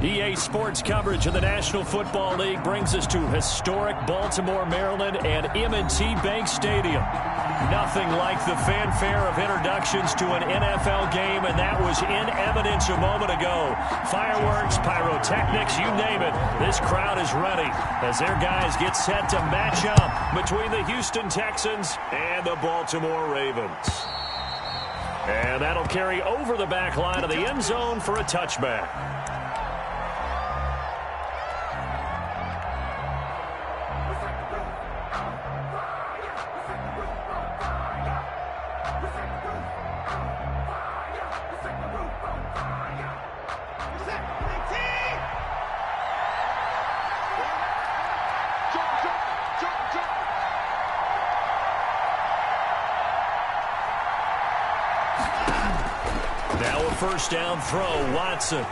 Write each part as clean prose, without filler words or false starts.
EA Sports coverage of the National Football League brings us to historic Baltimore, Maryland, and M&T Bank Stadium. Nothing like the fanfare of introductions to an NFL game, and that was in evidence a moment ago. Fireworks, pyrotechnics, you name it. This crowd is ready as their guys get set to match up between the Houston Texans and the Baltimore Ravens. And that'll carry over the back line of the end zone for a touchback. Now a first down throw, Watson.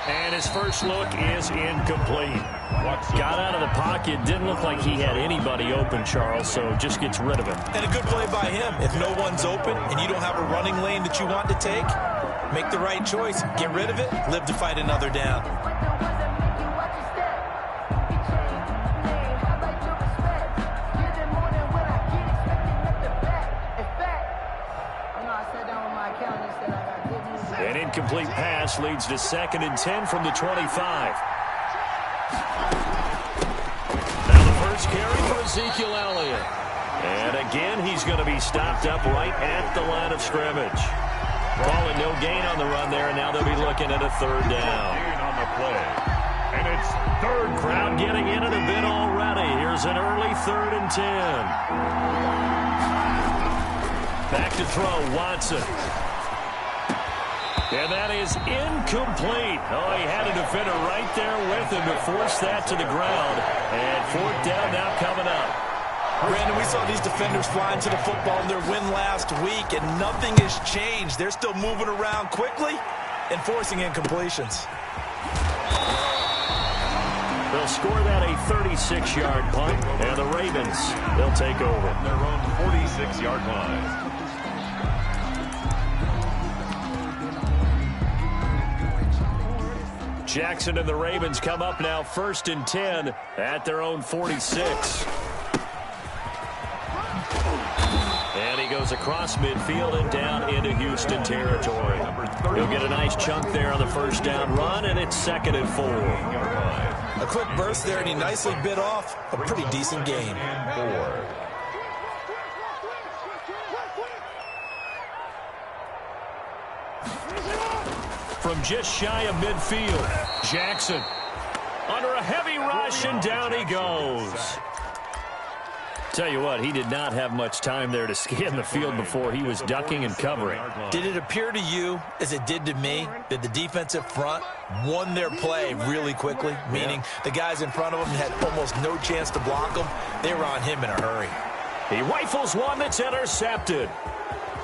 And his first look is incomplete. Got out of the pocket, didn't look like he had anybody open, Charles, so just gets rid of it. And a good play by him. If no one's open and you don't have a running lane that you want to take, make the right choice. Get rid of it, live to fight another down. An incomplete pass leads to 2nd and 10 from the 25. Now the first carry for Ezekiel Elliott. And again, he's going to be stopped up right at the line of scrimmage. Calling no gain on the run there, and now they'll be looking at a 3rd down. On the play. And it's 3rd. Crowd getting in it a bit already. Here's an early 3rd and 10. Back to throw, Watson. And that is incomplete. Oh, he had a defender right there with him to force that to the ground. And 4th down now coming up. Brandon, we saw these defenders flying to the football in their win last week, and nothing has changed. They're still moving around quickly and forcing incompletions. They'll score that a 36-yard punt, and the Ravens, they'll take over. Their own 46-yard line. Jackson and the Ravens come up now 1st and 10 at their own 46. And he goes across midfield and down into Houston territory. He'll get a nice chunk there on the first down run, and it's 2nd and 4. A quick burst there, and he nicely bit off a pretty decent gain. From just shy of midfield, Jackson under a heavy rush, and down he goes. Tell you what, he did not have much time there to scan the field before he was ducking and covering. Did it appear to you, as it did to me, that the defensive front won their play really quickly? Meaning the guys in front of him had almost no chance to block him. They were on him in a hurry. He rifles one that's intercepted.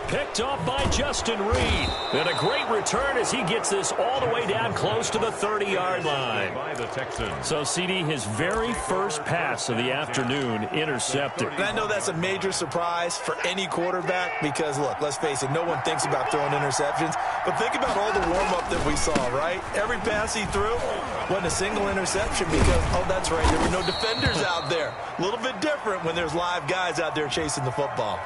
Picked off by Justin Reed. And a great return as he gets this all the way down close to the 30-yard line. By the Texans. So, CD, his very first pass of the afternoon intercepted. And I know that's a major surprise for any quarterback because, look, let's face it, no one thinks about throwing interceptions. But think about all the warm-up that we saw, right? Every pass he threw wasn't a single interception because, oh, that's right, there were no defenders out there. A little bit different when there's live guys out there chasing the football.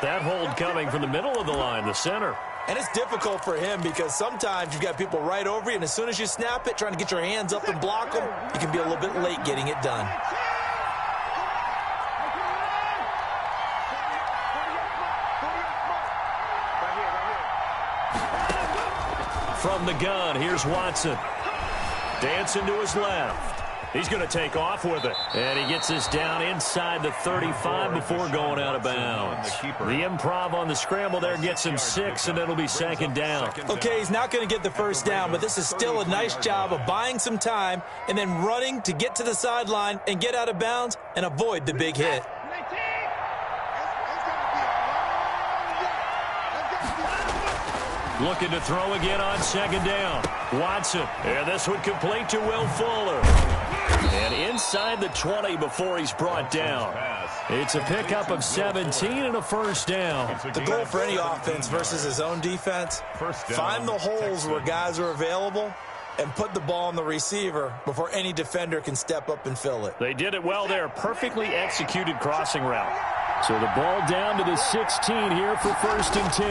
That hold coming from the middle of the line, the center. And it's difficult for him because sometimes you've got people right over you, and as soon as you snap it, trying to get your hands up and block them, you can be a little bit late getting it done. From the gun, here's Watson. Dancing to his left. He's going to take off with it. And he gets this down inside the 35 before going out of bounds. The improv on the scramble there gets him 6, and it'll be 2nd down. Okay, he's not going to get the first down, but this is still a nice job of buying some time and then running to get to the sideline and get out of bounds and avoid the big hit. Looking to throw again on 2nd down. Watson. And this would complete to Will Fuller. And inside the 20 before he's brought down. It's a pickup of 17 and a first down. The goal for any offense versus his own defense, find the holes where guys are available and put the ball on the receiver before any defender can step up and fill it. They did it well there. Perfectly executed crossing route. So the ball down to the 16 here for 1st and 10.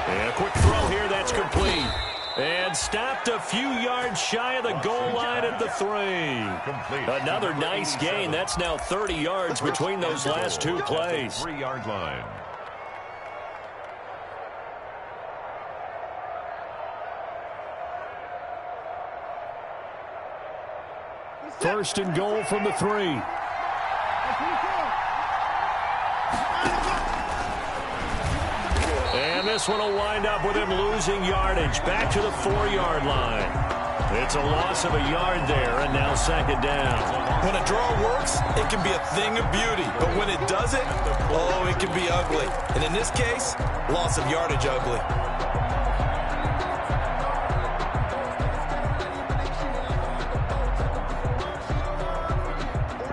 And a quick throw here. That's complete. And stopped a few yards shy of the goal line at the 3. Another nice gain. That's now 30 yards between those last two plays. 3-yard line. First and goal from the 3. And this one will wind up with him losing yardage. Back to the 4-yard line. It's a loss of a yard there, and now 2nd down. When a draw works, it can be a thing of beauty. But when it doesn't, oh, it can be ugly. And in this case, loss of yardage ugly.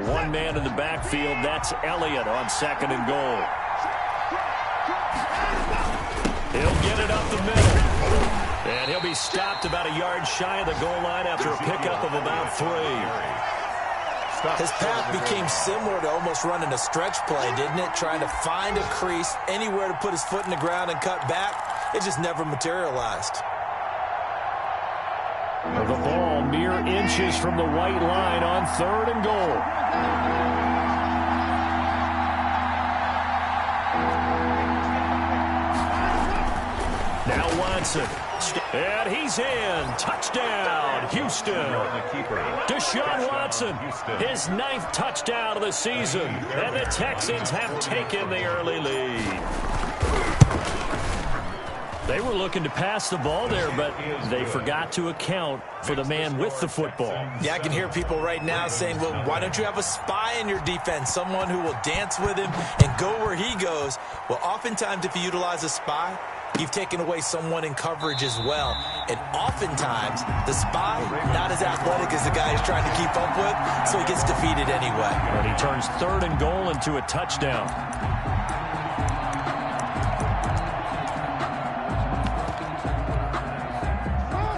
One man in the backfield. That's Elliott on 2nd and goal. He'll get it up the middle. And he'll be stopped about a yard shy of the goal line after a pickup of about 3. His path became similar to almost running a stretch play, didn't it? Trying to find a crease, anywhere to put his foot in the ground and cut back. It just never materialized. The ball mere inches from the white line on 3rd and goal. Now Watson. And he's in. Touchdown, Houston. Deshaun Watson, his 9th touchdown of the season. And the Texans have taken the early lead. They were looking to pass the ball there, but they forgot to account for the man with the football. Yeah, I can hear people right now saying, well, why don't you have a spy in your defense, someone who will dance with him and go where he goes? Well, oftentimes if you utilize a spy, you've taken away someone in coverage as well. And oftentimes, the spy, not as athletic as the guy he's trying to keep up with, so he gets defeated anyway. And he turns 3rd and goal into a touchdown.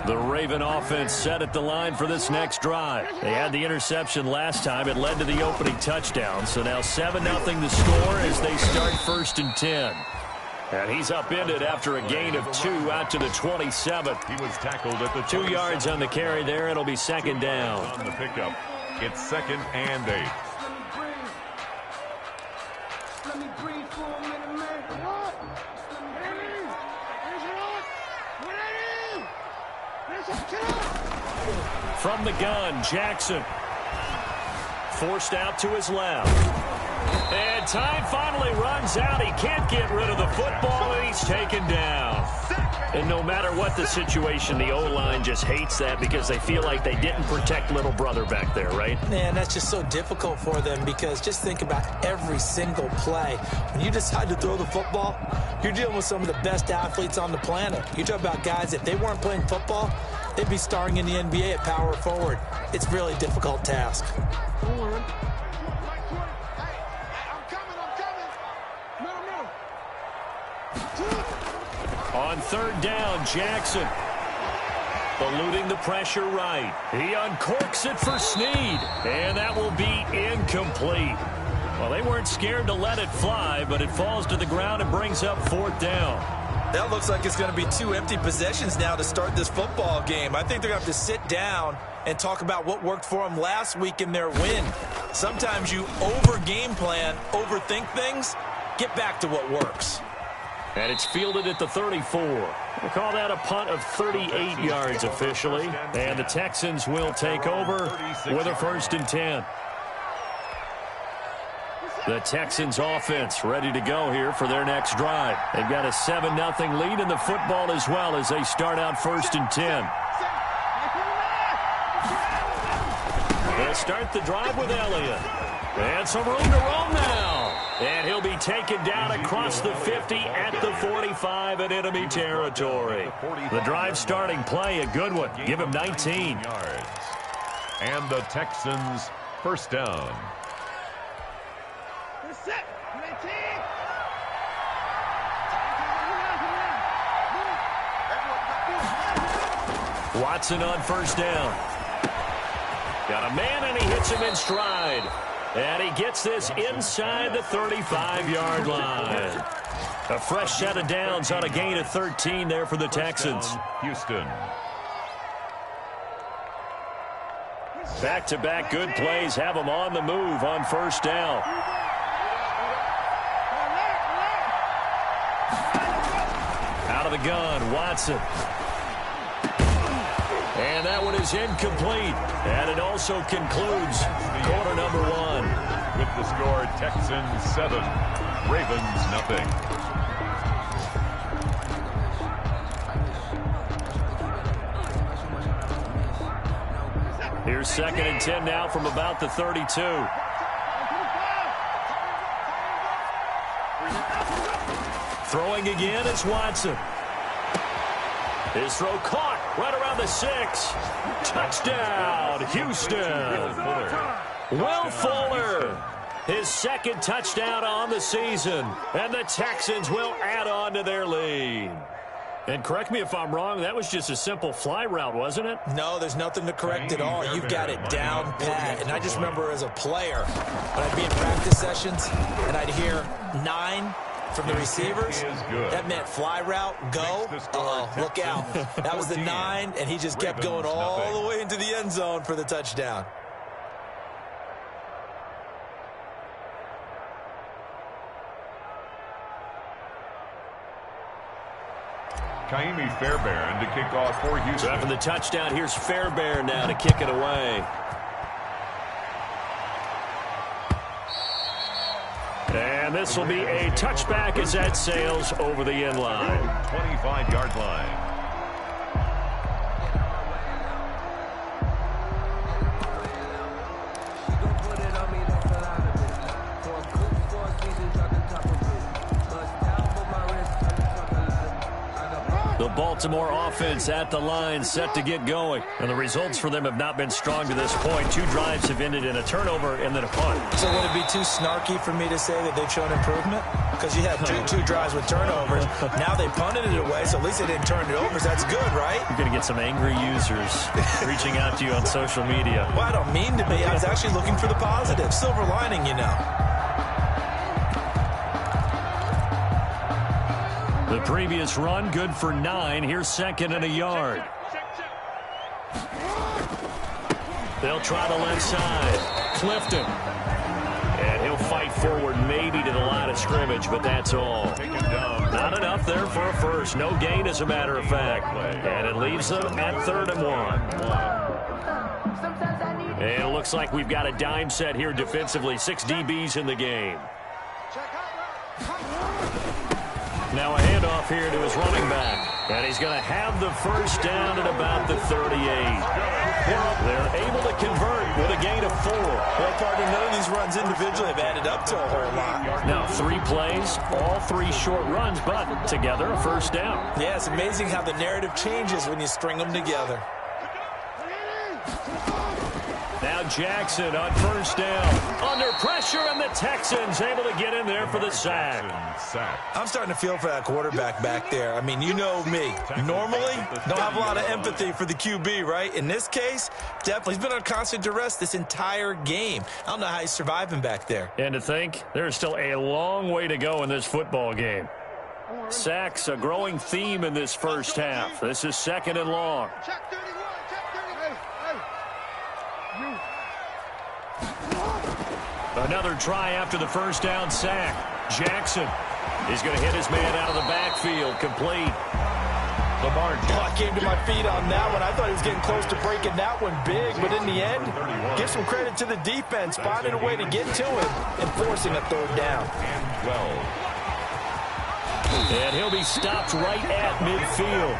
The Raven offense set at the line for this next drive. They had the interception last time. It led to the opening touchdown. So now 7-0 the score as they start 1st and 10. And he's upended after a gain of 2 out to the 27. He was tackled at the 2 yards on the carry there. It'll be 2nd down. On the pickup, it's 2nd and 8. Let me breathe for a minute, man. What? From the gun, Jackson. Forced out to his left. And time finally runs out. He can't get rid of the football, and he's taken down. And no matter what the situation, the O-line just hates that because they feel like they didn't protect little brother back there, right? Man, that's just so difficult for them because just think about every single play. When you decide to throw the football, you're dealing with some of the best athletes on the planet. You talk about guys, if they weren't playing football, they'd be starring in the NBA at power forward. It's a really difficult task. On 3rd down, Jackson. Eluding the pressure right. He uncorks it for Snead. And that will be incomplete. Well, they weren't scared to let it fly, but it falls to the ground and brings up 4th down. That looks like it's going to be 2 empty possessions now to start this football game. I think they're going to have to sit down and talk about what worked for them last week in their win. Sometimes you over-game plan, overthink things, get back to what works. And it's fielded at the 34. We'll call that a punt of 38 yards officially. And the Texans will take over with a 1st and 10. The Texans offense ready to go here for their next drive. They've got a 7-0 lead in the football as well as they start out 1st and 10. They'll start the drive with Elliott. And some room to roam now. And he'll be taken down across the 50 at the 45 in enemy territory. The drive starting play, a good one. Give him 19 yards. And the Texans First down. Watson on first down. Got a man, and he hits him in stride. And he gets this inside the 35-yard line. A fresh set of downs on a gain of 13 there for the Texans. Houston. Back-to-back good plays have them on the move on first down. Out of the gun, Watson. And that one is incomplete. And it also concludes quarter number one. With the score, Texans 7, Ravens nothing. Here's 2nd and 10 now from about the 32. Throwing again is Watson. His throw caught right around the 6. Touchdown, Houston. Will Fuller. His 2nd touchdown on the season. And the Texans will add on to their lead. And correct me if I'm wrong, that was just a simple fly route, wasn't it? No, there's nothing to correct at all. You've got it down pat. And I just remember as a player, when I'd be in practice sessions and I'd hear 9 from the receivers, that meant fly route, go. Look out. That was the 9, and he just kept going all the way into the end zone for the touchdown. Kaimi Fairbairn to kick off for Houston. After the touchdown, here's Fairbairn now to kick it away. And this will be a touchback as that sails over the end line. 25-yard line. The Baltimore offense at the line, set to get going. And the results for them have not been strong to this point. 2 drives have ended in a turnover and then a punt. So would it be too snarky for me to say that they've shown improvement? Because you had two drives with turnovers. Now they punted it away, so at least they didn't turn it over. So that's good, right? You're going to get some angry users reaching out to you on social media. Well, I don't mean to be. I was actually looking for the positive. Silver lining, you know. The previous run, good for 9. Here's 2nd and a yard. They'll try the left side. Clifton. And he'll fight forward maybe to the line of scrimmage, but that's all. Not enough there for a first. No gain, as a matter of fact. And it leaves them at 3rd and 1. And it looks like we've got a dime set here defensively. 6 DBs in the game. Now a handoff here to his running back. And he's going to have the first down at about the 38. They're able to convert with a gain of 4. Well, partner, none of these runs individually have added up to a whole lot. Now 3 plays, all 3 short runs, but together a first down. Yeah, it's amazing how the narrative changes when you string them together. Now Jackson on first down. Under pressure, and the Texans able to get in there for the sack. I'm starting to feel for that quarterback back there. I mean, you know me. Normally, don't have a lot of empathy for the QB, right? In this case, definitely. He's been on constant duress this entire game. I don't know how he's surviving back there. And to think, there's still a long way to go in this football game. Sacks, a growing theme in this first half. This is 2nd and long. Check 31, check 30. Another try after the first down sack. Jackson is going to hit his man out of the backfield. Complete. Lamar Jackson. I came to my feet on that one. I thought he was getting close to breaking that one big, but in the end, give some credit to the defense, finding a way to get to him and forcing a 3rd down. And 12. And he'll be stopped right at midfield.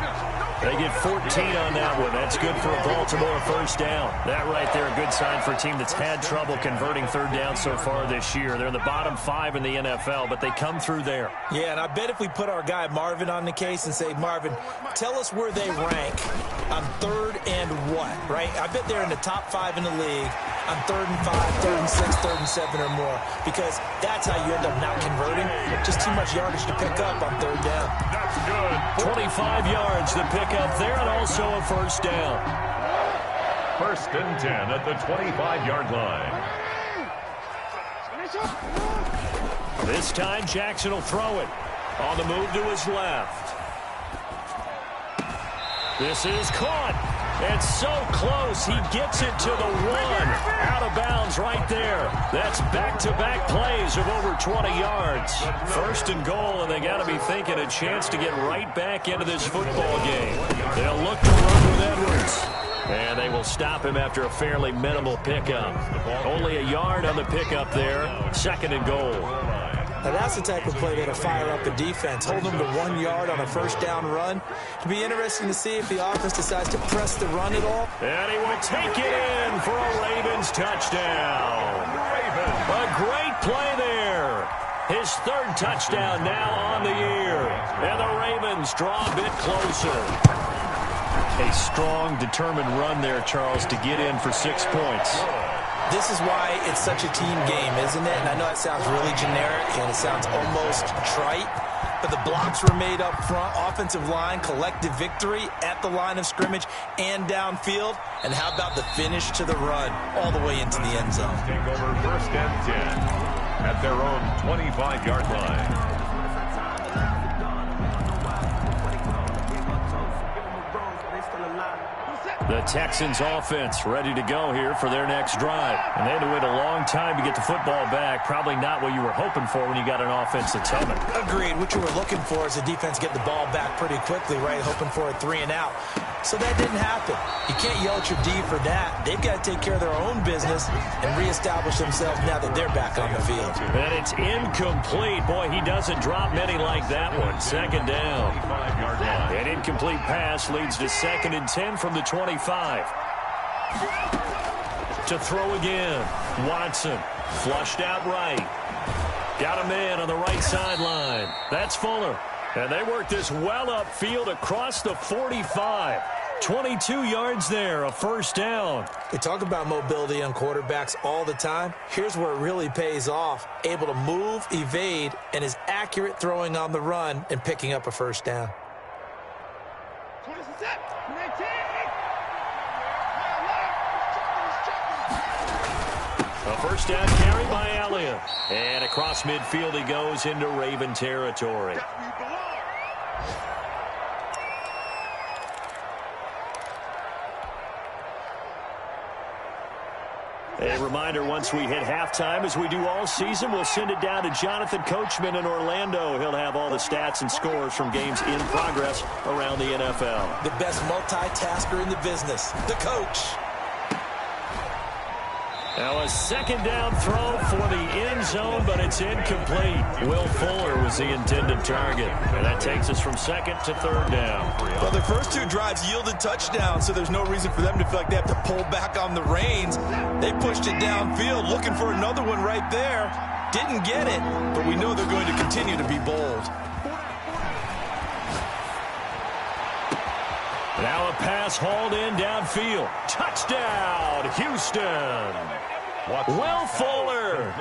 They get 14 on that one. That's good for a Baltimore first down. That right there, a good sign for a team that's had trouble converting third down so far this year. They're in the bottom 5 in the NFL, but they come through there. Yeah, and I bet if we put our guy Marvin on the case and say, Marvin, tell us where they rank on third and what, right? I bet they're in the top 5 in the league on third and 5, third and 6, third and 7 or more, because that's how you end up not converting. Just too much yardage to pick up on third down. That's good. 25 yards to pick up there, and also a first down. First and 10 at the 25-yard line. This time, Jackson will throw it. On the move to his left. This is caught. It's so close. He gets it to the 1. Out of bounds right there. That's back-to-back plays of over 20 yards. First and goal, and they got to be thinking a chance to get right back into this football game. They'll look to run with Edwards. And they will stop him after a fairly minimal pickup. Only a yard on the pickup there. Second and goal. Now that's the type of play that'll fire up a defense. Hold them to 1 yard on a first down run. It'll be interesting to see if the offense decides to press the run at all. And he will take it in for a Ravens touchdown. A great play there. His third touchdown now on the year. And the Ravens draw a bit closer. A strong, determined run there, Charles, to get in for 6 points. This is why it's such a team game, isn't it? And I know it sounds really generic and it sounds almost trite, but the blocks were made up front. Offensive line, collective victory at the line of scrimmage and downfield. And how about the finish to the run all the way into the end zone? Take over first and 10 at their own 25-yard line. The Texans offense ready to go here for their next drive. And they had to wait a long time to get the football back. Probably not what you were hoping for when you got an offense that's humming. Agreed. What you were looking for is the defense get the ball back pretty quickly, right? Hoping for a 3 and out. So that didn't happen. You can't yell at your D for that. They've got to take care of their own business and reestablish themselves now that they're back on the field. And it's incomplete. Boy, he doesn't drop many like that one. Second down. An incomplete pass leads to 2nd and 10 from the 25. To throw again. Watson flushed out right. Got a man on the right sideline. That's Fuller. And they work this well upfield across the 45. 22 yards there, a first down. We talk about mobility on quarterbacks all the time. Here's where it really pays off. Able to move, evade, and is accurate throwing on the run and picking up a first down. A first down carry by Elliott. And across midfield he goes into Raven territory. A reminder, once we hit halftime, as we do all season, we'll send it down to Jonathan Coachman in Orlando. He'll have all the stats and scores from games in progress around the NFL. The best multitasker in the business, the coach. Now a second down throw for the end zone, but it's incomplete. Will Fuller was the intended target. And that takes us from 2nd to 3rd down. Well, their first 2 drives yielded touchdowns, so there's no reason for them to feel like they have to pull back on the reins. They pushed it downfield, looking for another one right there. Didn't get it, but we know they're going to continue to be bold. Now a pass hauled in downfield. Touchdown, Houston. Will Fuller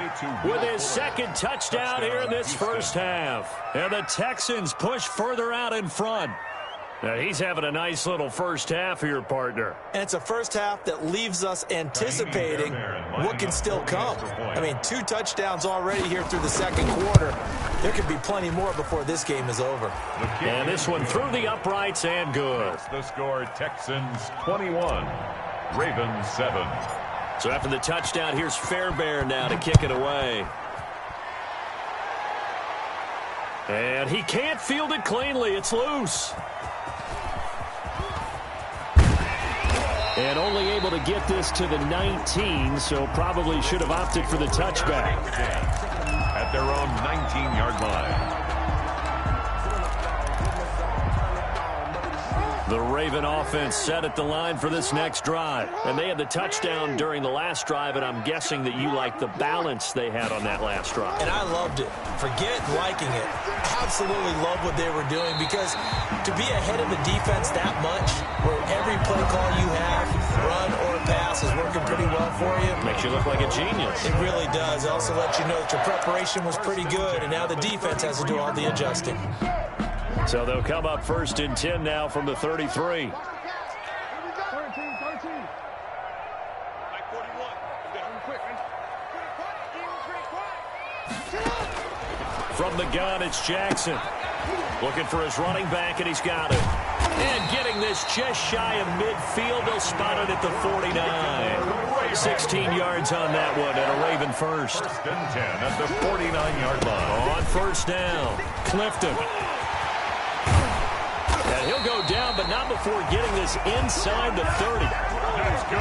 with his 2nd touchdown here in this first half. And the Texans push further out in front. Now he's having a nice little first half here, partner. And it's a first half that leaves us anticipating what can still come. I mean, 2 touchdowns already here through the 2nd quarter. There could be plenty more before this game is over. And this one through the uprights and good. The score, Texans 21, Ravens 7. So after the touchdown, here's Fairbairn now to kick it away. And he can't field it cleanly. It's loose. And only able to get this to the 19, so probably should have opted for the touchback. At their own 19-yard line. The Raven offense set at the line for this next drive. And they had the touchdown during the last drive, and I'm guessing that you like the balance they had on that last drive. And I loved it. Forget liking it. Absolutely love what they were doing, because to be ahead of a defense that much, where every play call you have, run or pass, is working pretty well for you. Makes you look like a genius. It really does. It also lets you know that your preparation was pretty good, and now the defense has to do all the adjusting. So they'll come up 1st and 10 now from the 33. From the gun, it's Jackson. Looking for his running back, and he's got it. And getting this just shy of midfield. They'll spot it at the 49. 16 yards on that one, and a Raven first. 1st and 10 at the 49-yard line. On 1st down, Clifton. And he'll go down, but not before getting this inside the 30.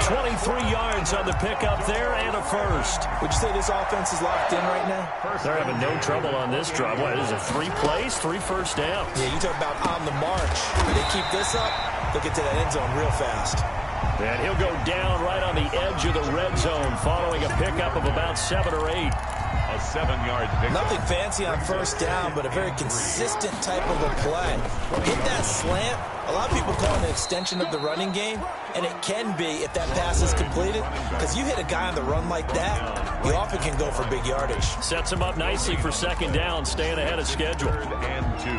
23 yards on the pickup there, and a first. Would you say this offense is locked in right now? They're having no trouble on this drive. What is it, 3 plays, 3 first downs? Yeah, you talk about on the march. They keep this up, they'll get to that end zone real fast. And he'll go down right on the edge of the red zone following a pickup of about 7 or 8. A 7-yard pickup. Nothing fancy on 1st down, but a very consistent type of a play. Hit that slant. A lot of people call it an extension of the running game, and it can be if that pass is completed, because you hit a guy on the run like that, you often can go for big yardage. Sets him up nicely for 2nd down, staying ahead of schedule. 3rd and 2.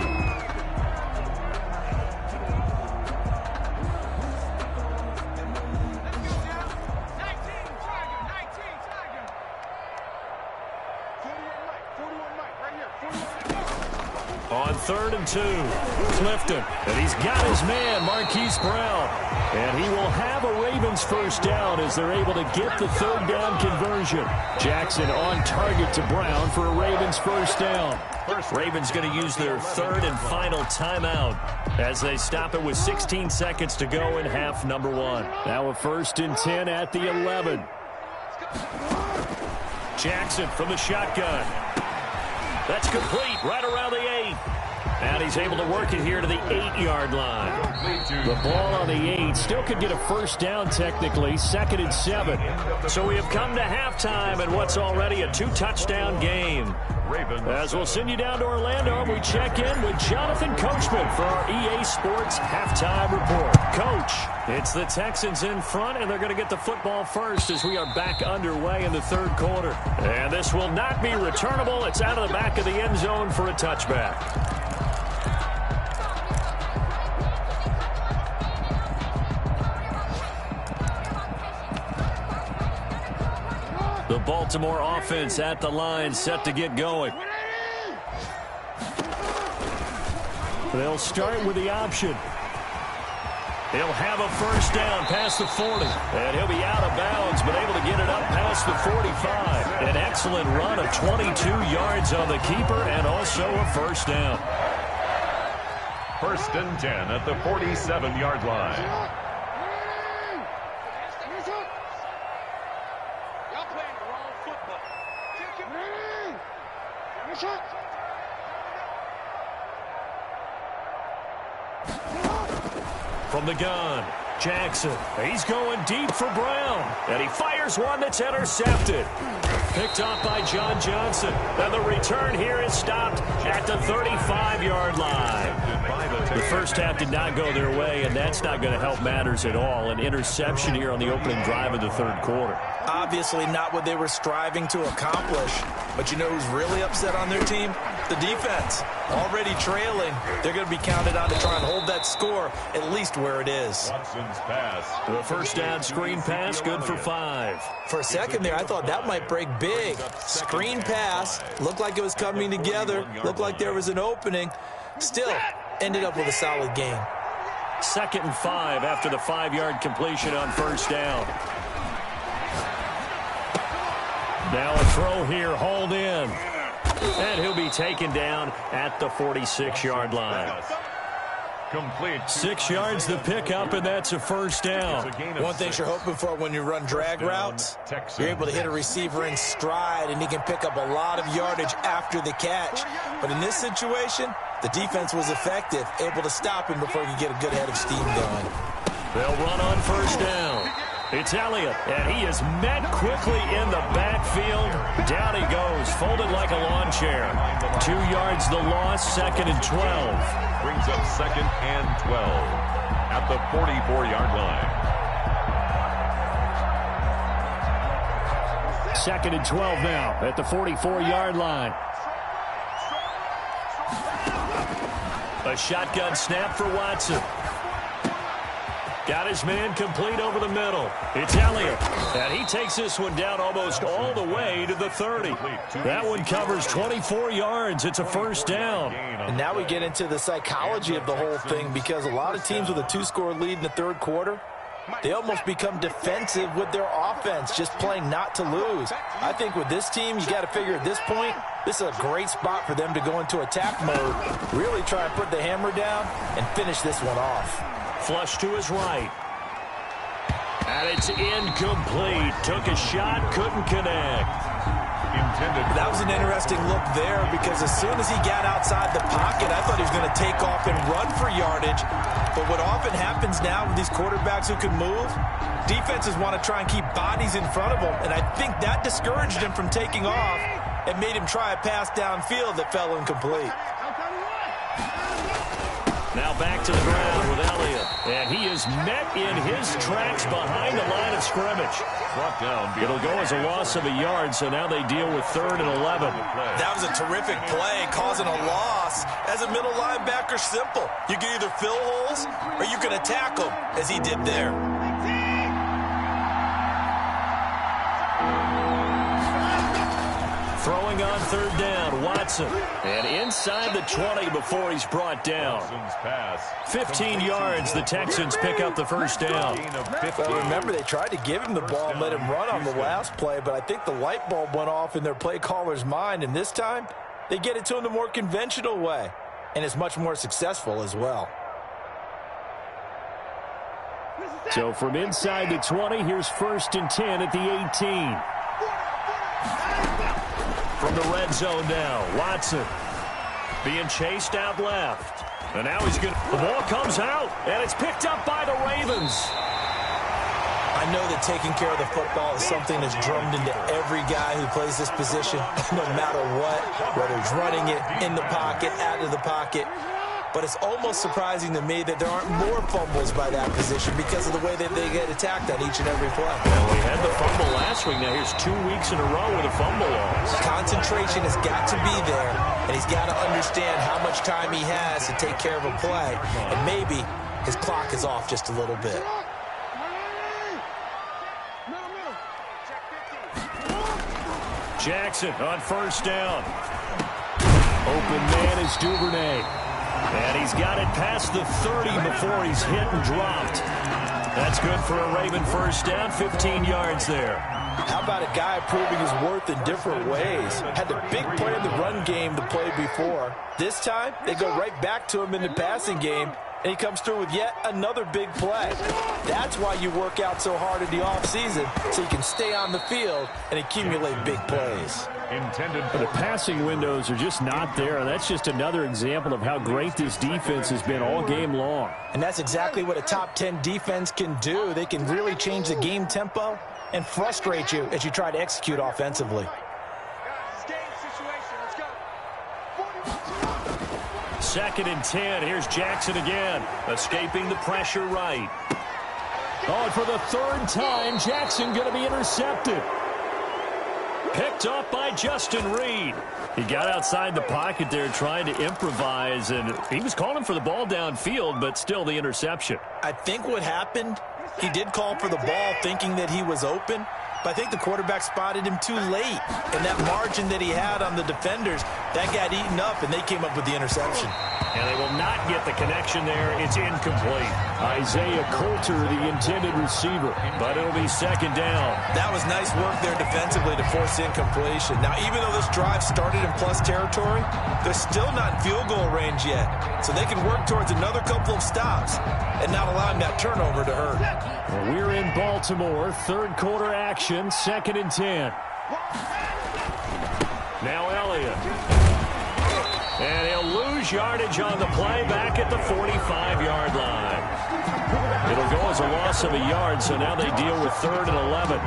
On 3rd and 2, Clifton. And he's got his man, Marquise Brown. And he will have a Ravens first down as they're able to get the 3rd down conversion. Jackson on target to Brown for a Ravens first down. Ravens going to use their 3rd and final timeout as they stop it with 16 seconds to go in half number 1. Now a 1st and 10 at the 11. Jackson from the shotgun. That's complete right around the 8. And he's able to work it here to the 8-yard line. The ball on the 8 still could get a first down technically. 2nd and 7. So we have come to halftime in what's already a 2-touchdown game. As we'll send you down to Orlando, we check in with Jonathan Coachman for our EA Sports Halftime Report. Coach, it's the Texans in front, and they're going to get the football first as we are back underway in the 3rd quarter. And this will not be returnable. It's out of the back of the end zone for a touchback. The Baltimore offense at the line, set to get going. They'll start with the option. He'll have a first down past the 40. And he'll be out of bounds, but able to get it up past the 45. An excellent run of 22 yards on the keeper and also a first down. 1st and 10 at the 47-yard line. From the gun, Jackson. He's going deep for Brown. And he fires one that's intercepted. Picked off by John Johnson. And the return here is stopped at the 35-yard line. The first half did not go their way, and that's not going to help matters at all. An interception here on the opening drive of the 3rd quarter. Obviously not what they were striving to accomplish. But you know who's really upset on their team? The defense. Already trailing. They're going to be counted on to try and hold that score at least where it is. Watson's pass. The first down screen pass, good for 5. For a second there, I thought that might break big. Screen pass. Looked like it was coming together. Looked like there was an opening. Still, ended up with a solid game. 2nd and 5 after the 5-yard completion on first down. Now a throw here, hauled in. And he'll be taken down at the 46-yard line. Complete. 6 yards the pickup, and that's a first down. One thing you're hoping for when you run drag routes, you're able to hit a receiver in stride, and he can pick up a lot of yardage after the catch. But in this situation, the defense was effective, able to stop him before he could get a good head of steam going. They'll run on first down. It's Elliott, and he is met quickly in the backfield. Down he goes, folded like a lawn chair. 2 yards the loss, 2nd and 12. Brings up 2nd and 12 at the 44-yard line. 2nd and 12 now at the 44-yard line. A shotgun snap for Watson. Got his man complete over the middle. It's Elliott, and he takes this one down almost all the way to the 30. That one covers 24 yards. It's a first down. And now we get into the psychology of the whole thing, because a lot of teams with a 2-score lead in the third quarter, they almost become defensive with their offense, just playing not to lose. I think with this team, you got to figure at this point, this is a great spot for them to go into attack mode, really try and put the hammer down and finish this one off. Flush to his right. And it's incomplete. Took a shot, couldn't connect. That was an interesting look there, because as soon as he got outside the pocket, I thought he was going to take off and run for yardage. But what often happens now with these quarterbacks who can move, defenses want to try and keep bodies in front of them, and I think that discouraged him from taking off and made him try a pass downfield that fell incomplete. Now back to the ground with Elliott. And he is met in his tracks behind the line of scrimmage. Brought down. It'll go as a loss of a yard, so now they deal with 3rd and 11. That was a terrific play, causing a loss. As a middle linebacker, simple. You can either fill holes or you can attack them, as he did there. Throwing on 3rd down, Watson. And inside the 20 before he's brought down. 15 yards, the Texans pick up the first down. Well, remember, they tried to give him the ball and let him run on the last play, but I think the light bulb went off in their play caller's mind, and this time, they get it to him the more conventional way, and it's much more successful as well. So from inside the 20, here's 1st and 10 at the 18. From the red zone now, Watson being chased out left. And now he's good. The ball comes out, and it's picked up by the Ravens. I know that taking care of the football is something that's drummed into every guy who plays this position, no matter what, whether he's running it, in the pocket, out of the pocket. But it's almost surprising to me that there aren't more fumbles by that position because of the way that they get attacked on each and every play. Well, we had the fumble last week. Now here's 2 weeks in a row with a fumble loss. Concentration has got to be there, and he's got to understand how much time he has to take care of a play. And maybe his clock is off just a little bit. Jackson on first down. Open man is Duvernay. And he's got it past the 30 before he's hit and dropped. That's good for a Raven first down, 15 yards there. How about a guy proving his worth in different ways? Had the big play in the run game the play before. This time, they go right back to him in the passing game, and he comes through with yet another big play. That's why you work out so hard in the offseason, so you can stay on the field and accumulate big plays. The passing windows are just not there. That's just another example of how great this defense has been all game long. And that's exactly what a top 10 defense can do. They can really change the game tempo and frustrate you as you try to execute offensively. 2nd and 10. Here's Jackson again, escaping the pressure right. Oh, and for the 3rd time, Jackson going to be intercepted. Picked up by Justin Reed. He got outside the pocket there trying to improvise, and he was calling for the ball downfield, but still the interception. I think what happened, he did call for the ball thinking that he was open, but I think the quarterback spotted him too late, and that margin that he had on the defenders That got eaten up, and they came up with the interception. And they will not get the connection there. It's incomplete. Isaiah Coulter, the intended receiver, but it'll be second down. That was nice work there defensively to force incompletion. Now, even though this drive started in plus territory, they're still not in field goal range yet. So they can work towards another couple of stops and not allowing that turnover to hurt. Well, we're in Baltimore. Third quarter action, 2nd and 10. Now Elliott. And he'll lose yardage on the play back at the 45-yard line. It'll go as a loss of a yard, so now they deal with 3rd and 11.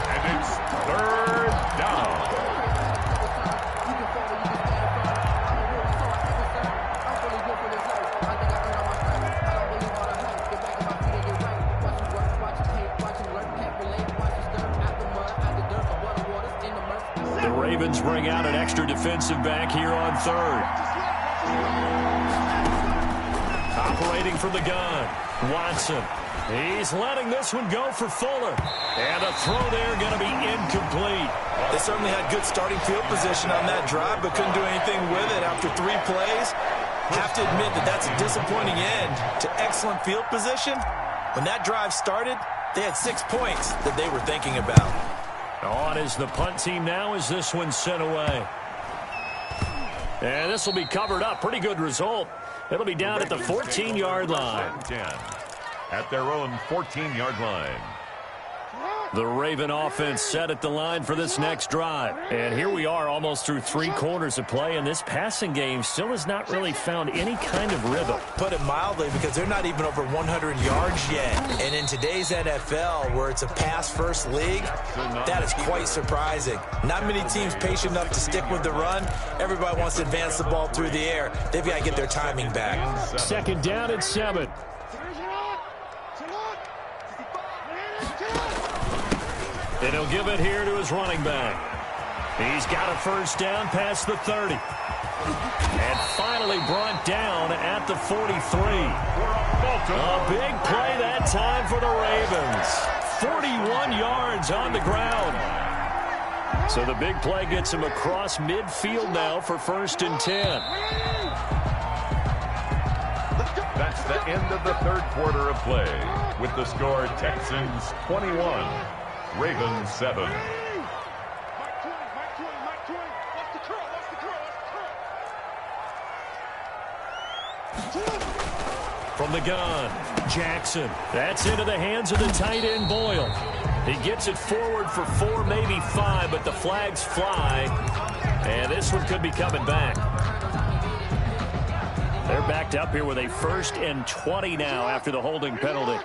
And it's 3rd down. The Ravens bring out an extra defensive back here on 3rd. Operating from the gun, Watson. He's letting this one go for Fuller. And a throw there going to be incomplete. They certainly had good starting field position on that drive, but couldn't do anything with it after 3 plays. Have to admit that that's a disappointing end to excellent field position. When that drive started, they had 6 points that they were thinking about. On is the punt team now as this one's sent away. And this will be covered up. Pretty good result. It'll be down at the 14-yard line. 10 at their own 14-yard line. The Raven offense set at the line for this next drive. And here we are almost through 3 quarters of play, and this passing game still has not really found any kind of rhythm. Put it mildly, because they're not even over 100 yards yet. And in today's NFL, where it's a pass-first league, that is quite surprising. Not many teams patient enough to stick with the run. Everybody wants to advance the ball through the air. They've got to get their timing back. 2nd down and 7. And he'll give it here to his running back. He's got a first down past the 30. And finally brought down at the 43. A big play that time for the Ravens. 41 yards on the ground. So the big play gets him across midfield now for 1st and 10. That's the end of the 3rd quarter of play. With the score, Texans 21. Ravens 7. From the gun, Jackson. That's into the hands of the tight end, Boyle. He gets it forward for 4, maybe 5, but the flags fly. And this one could be coming back. They're backed up here with a 1st and 20 now after the holding penalty.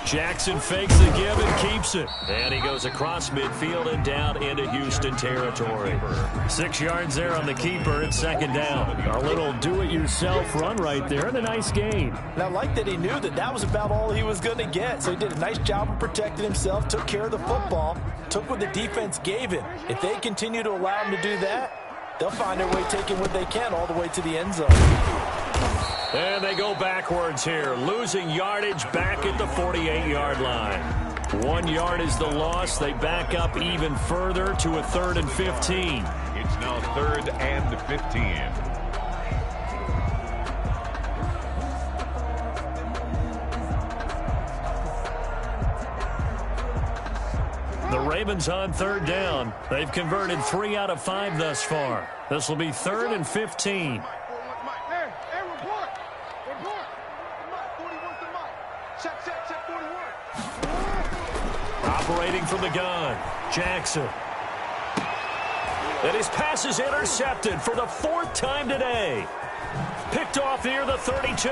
Jackson fakes the give and keeps it. And he goes across midfield and down into Houston territory. 6 yards there on the keeper at 2nd down. A little do-it-yourself run right there and a nice gain. And I like that he knew that that was about all he was going to get. So he did a nice job of protecting himself, took care of the football, took what the defense gave him. If they continue to allow him to do that, they'll find their way taking what they can all the way to the end zone. And they go backwards here, losing yardage back at the 48-yard line. 1 yard is the loss. They back up even further to a 3rd and 15. It's now 3rd and 15. The Ravens on 3rd down. They've converted 3 out of 5 thus far. This will be 3rd and 15. Operating from the gun, Jackson. And his pass is intercepted for the 4th time today. Picked off near the 32.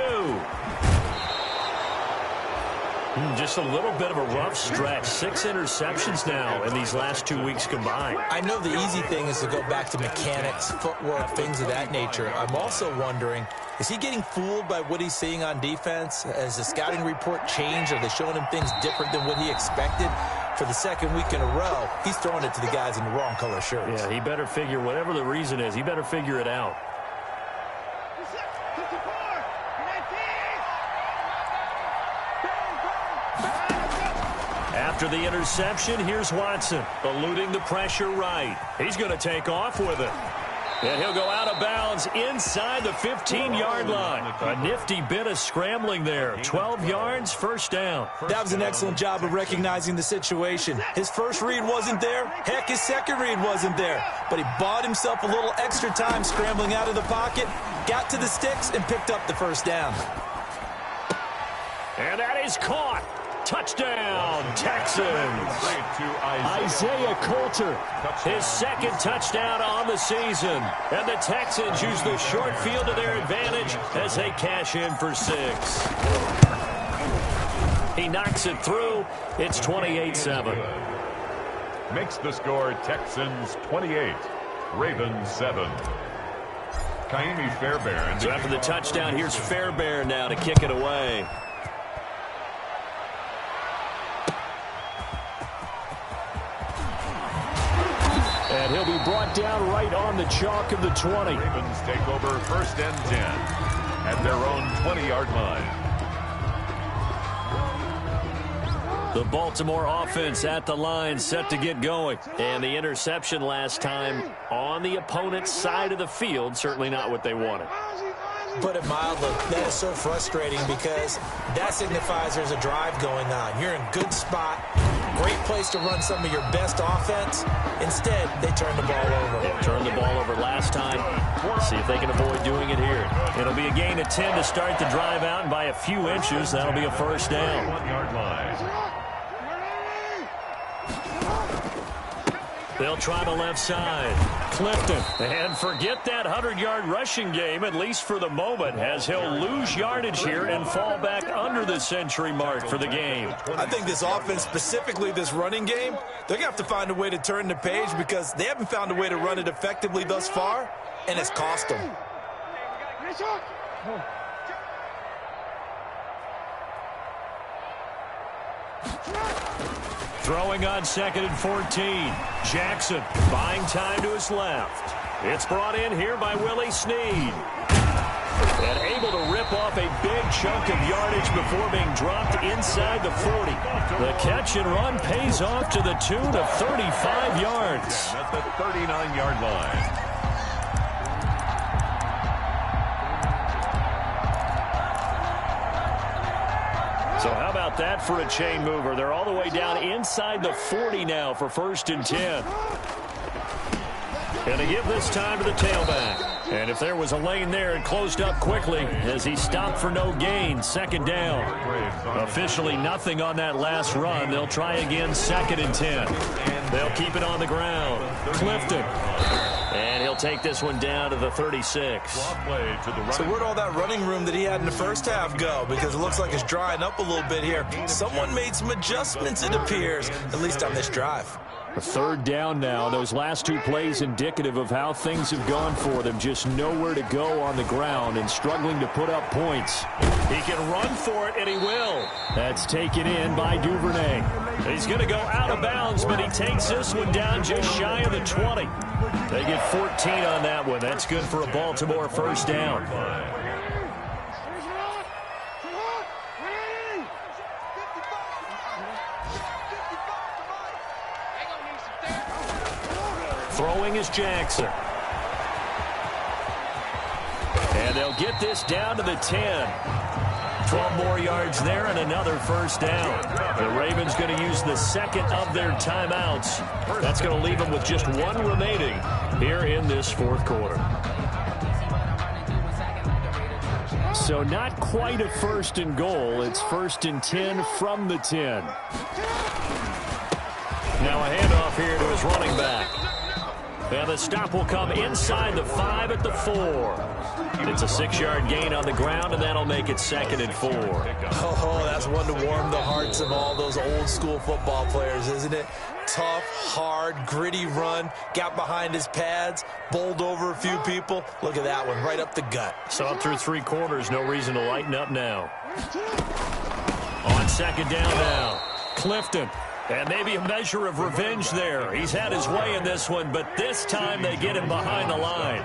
Just a little bit of a rough stretch. 6 interceptions now in these last 2 weeks combined. I know the easy thing is to go back to mechanics, footwork, things of that nature. I'm also wondering, is he getting fooled by what he's seeing on defense? Has the scouting report changed? Are they showing him things different than what he expected? For the 2nd week in a row, he's throwing it to the guys in the wrong color shirts. Yeah, he better figure, whatever the reason is, he better figure it out. After the interception, here's Watson, eluding the pressure right. He's going to take off with it. And he'll go out of bounds inside the 15-yard line. A nifty bit of scrambling there. 12 yards, first down. That was an excellent job of recognizing the situation. His first read wasn't there. Heck, his second read wasn't there. But he bought himself a little extra time scrambling out of the pocket, got to the sticks, and picked up the first down. And that is caught. Touchdown, Texans. Isaiah Coulter, his second touchdown on the season. And the Texans use the short field to their advantage as they cash in for 6. He knocks it through. It's 28-7. Makes the score Texans 28, Ravens 7. Kaimi Fairbairn. So after the touchdown, here's Fairbairn now to kick it away. And he'll be brought down right on the chalk of the 20. Ravens take over first and 10 at their own 20-yard line. The Baltimore offense at the line, set to get going. And the interception last time on the opponent's side of the field, certainly not what they wanted. Put it mildly, that is so frustrating because that signifies there's a drive going on. You're in a good spot, great place to run some of your best offense. Instead, they turn the ball over. They turned the ball over last time. See if they can avoid doing it here. It'll be a gain of 10 to start the drive out, and by a few inches, that'll be a first down. 1-yard line. They'll try the left side. Clifton. And forget that 100-yard rushing game, at least for the moment, as he'll lose yardage here and fall back under the century mark for the game. I think this offense, specifically this running game, they're going to have to find a way to turn the page because they haven't found a way to run it effectively thus far, and it's cost them. Throwing on 2nd and 14. Jackson buying time to his left. It's brought in here by Willie Snead. And able to rip off a big chunk of yardage before being dropped inside the 40. The catch and run pays off to the tune of 35 yards. At the 39-yard line. So how about that for a chain mover? They're all the way down inside the 40 now for 1st and 10. And to give this time to the tailback. And if there was a lane there, it closed up quickly as he stopped for no gain. 2nd down. Officially nothing on that last run. They'll try again 2nd and 10. They'll keep it on the ground. Clifton. And he'll take this one down to the 36. So where'd all that running room that he had in the first half go? Because it looks like it's drying up a little bit here. Someone made some adjustments, it appears, at least on this drive. A 3rd down now. Those last 2 plays indicative of how things have gone for them. Just nowhere to go on the ground and struggling to put up points. He can run for it, and he will. That's taken in by Duvernay. He's going to go out of bounds, but he takes this one down just shy of the 20. They get 14 on that one. That's good for a Baltimore first down. Throwing is Jackson. And they'll get this down to the 10. 12 more yards there and another first down. The Ravens going to use the 2nd of their timeouts. That's going to leave them with just 1 remaining here in this 4th quarter. So not quite a 1st and goal. It's 1st and 10 from the 10. Now a handoff here to his running back. And the stop will come inside the 5 at the 4. It's a 6-yard gain on the ground, and that'll make it 2nd and 4. Oh, that's one to warm the hearts of all those old-school football players, isn't it? Tough, hard, gritty run, got behind his pads, bowled over a few people. Look at that one, right up the gut. So up through 3 quarters, no reason to lighten up now. On 2nd down now, Clifton. And maybe a measure of revenge there. He's had his way in this one, but this time they get him behind the line.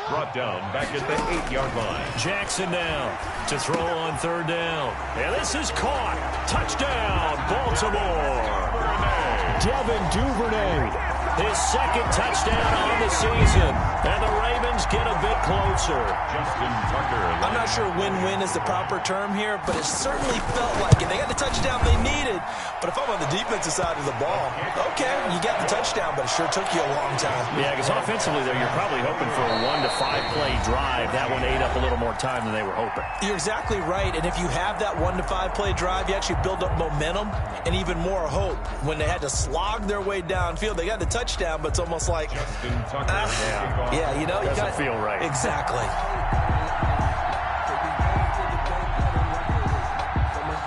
Brought down back at the 8-yard line. Jackson now to throw on third down. And this is caught. Touchdown, Baltimore. Devin Duvernay. His second touchdown on the season. And the Ravens get a bit closer. Justin Tucker. I'm not sure win-win is the proper term here, but it certainly felt like it. They got the touchdown they needed. But if I'm on the defensive side of the ball, okay, you got the touchdown, but it sure took you a long time. Yeah, because offensively, though, you're probably hoping for a 1 to 5 play drive. That one ate up a little more time than they were hoping. You're exactly right. And if you have that 1 to 5 play drive, you actually build up momentum and even more hope. When they had to slog their way downfield, they got the touchdown, but it's almost like, Justin Tucker. yeah, you know, you doesn't feel right. Exactly.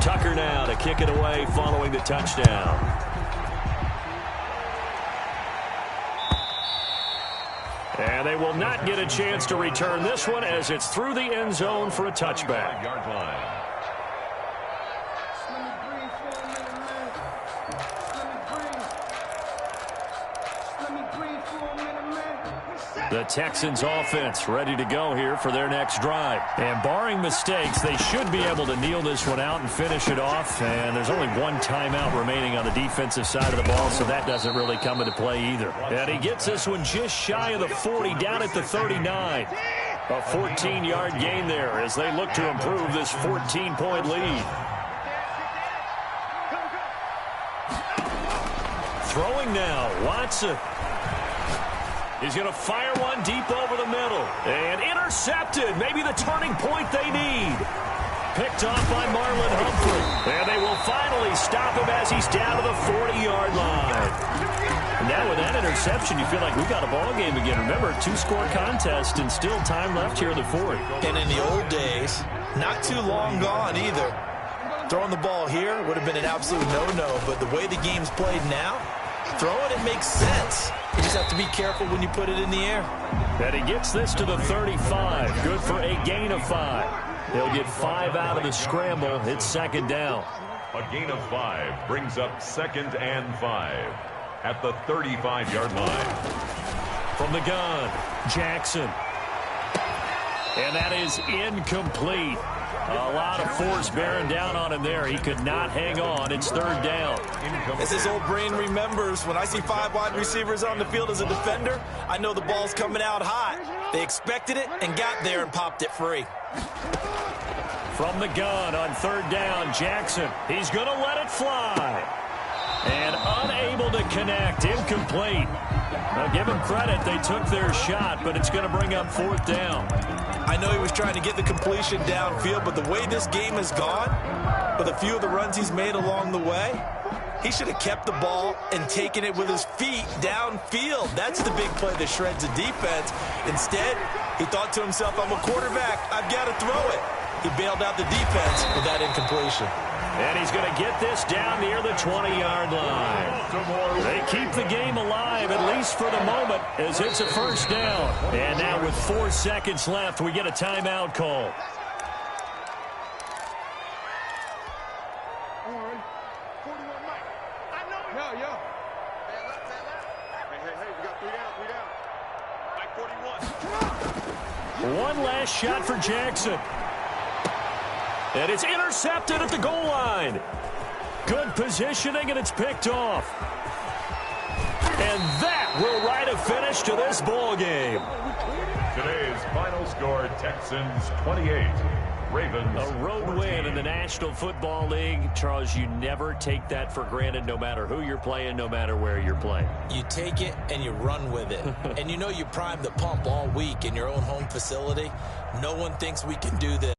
Tucker now to kick it away following the touchdown. And they will not get a chance to return this one as it's through the end zone for a touchback. Yard line. Let me breathe for a minute, man. Let me breathe for a minute, man. The Texans offense ready to go here for their next drive. And barring mistakes, they should be able to kneel this one out and finish it off. And there's only one timeout remaining on the defensive side of the ball, so that doesn't really come into play either. And he gets this one just shy of the 40, down at the 39. A 14-yard gain there as they look to improve this 14-point lead. Throwing now, Watson. He's going to fire one deep over the middle. And intercepted. Maybe the turning point they need. Picked off by Marlon Humphrey. And they will finally stop him as he's down to the 40-yard line. And now with that interception, you feel like we got a ball game again. Remember, 2-score contest and still time left here at the 40. And in the old days, not too long gone either. Throwing the ball here would have been an absolute no-no. But the way the game's played now, throwing it makes sense. You just have to be careful when you put it in the air. And he gets this to the 35. Good for a gain of 5. He'll get 5 out of the scramble. It's second down. A gain of 5 brings up 2nd and 5 at the 35-yard line. From the gun, Jackson. And that is incomplete. A lot of force bearing down on him there. He could not hang on. It's third down. As his old brain remembers, when I see 5 wide receivers on the field as a defender, I know the ball's coming out hot. They expected it and got there and popped it free. From the gun on third down, Jackson. He's going to let it fly. And unable to connect. Incomplete. Now, give him credit. They took their shot, but it's going to bring up 4th down. I know he was trying to get the completion downfield, but the way this game has gone, with a few of the runs he's made along the way, he should have kept the ball and taken it with his feet downfield. That's the big play that shreds the defense. Instead, he thought to himself, I'm a quarterback. I've got to throw it. He bailed out the defense with that incompletion. And he's going to get this down near the 20-yard line. They keep the game alive, at least for the moment, as it's a first down. And now with 4 seconds left, we get a timeout call. One last shot for Jackson. And it's intercepted at the goal line. Good positioning, and it's picked off. And that will write a finish to this ball game. Today's final score, Texans 28, Ravens A road 14. win in the National Football League. Charles, you never take that for granted, no matter who you're playing, no matter where you're playing. You take it and you run with it. And you know you primed the pump all week in your own home facility. No one thinks we can do this.